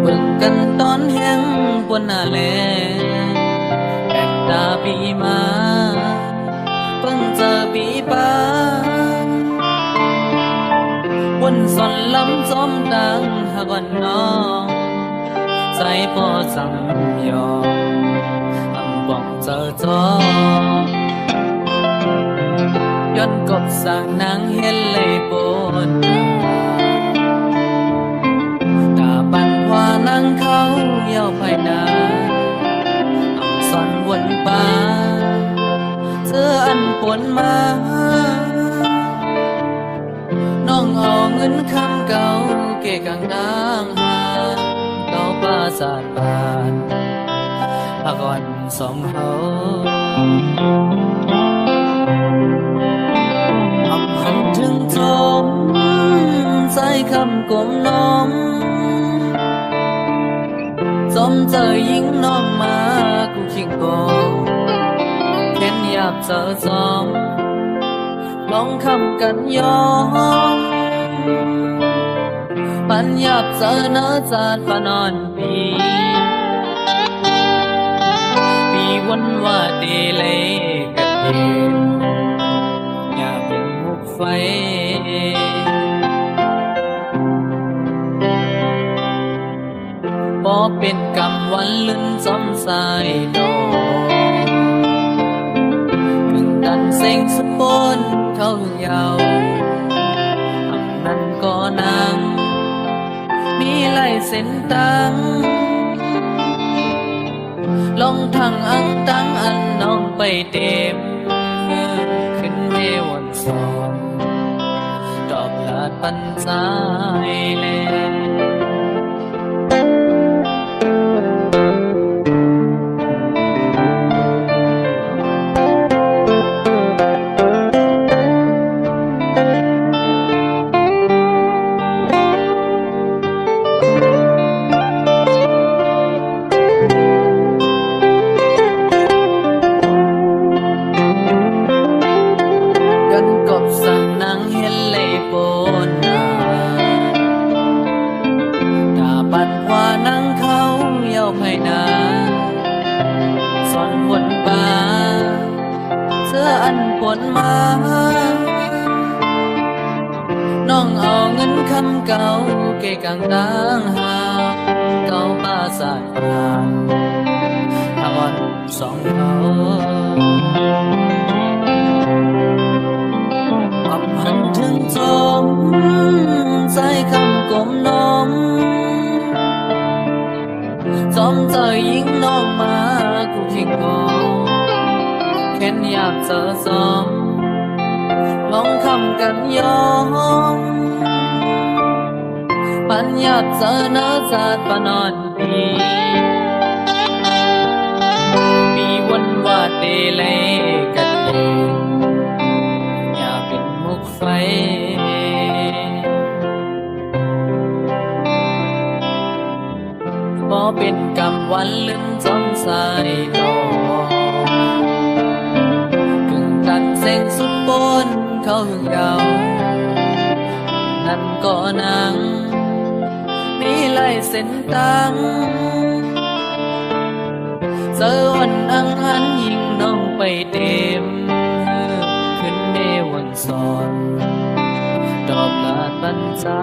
เบิ่งกันตอนแห้งบนหน้าแลแปดตาปีมาเพิ่งเจอปีป้าวนสอนลำจอมดังหากวันน้องใจพอสั่งยอมอำบ้องเจอจอย้อนกบสั่งนางเห็นเลยบนตาปันว่านางเขาเย้าภายนาอำสอนวนป่าเสื้ออันปวนมาน้องเอาเงินคำเก่าเกะกังนางหาเก่าปราสาทบานพาก่อนสองเฮาอับหันถึงจมใจคำกลมน้อมจมเจอยิงน้องมากูคิงโกเข็นหยาบเจอจอมลองคำกันยอมปัญญาบเจอเนื้อจาดปานอนปีวันว่าดีเลยกับเย็นอย่าเป็นมุกไฟพอเป็นกรรมวันลื่นจำสายดอกถึงดันเซ็งสปนเขายาวอันนั้นก็นางมีลายเส้นตังลองทางอังตังอันน้องไปเต็มขึ้นเมวันสองดอกลาดปันใจแลอันปวนมาน้องเอาเงินคำเก่าเกะกังดังหาเก่าปราสาทบานทางวันสองเขาอับหันถึงจมใจคำกลมน้อมจอมใจยิงน้องมากูทิ้งก็เข็นอยากเจอซ้อมลองคำกันยอมปัญญาเจอเนื้อจาดปานอนปีวันว่าเดเลยกันเองอย่าเป็นมุกไฟพอเป็นกรรมวันลืมจำสายดอกเซ็งสุดบนเขาหึงเยานั่นก็นางมีลายเส้นตังเจอวันอังหันยิงน้องไปเต็มขึ้นเมวันสอนดอกลาดบรรจา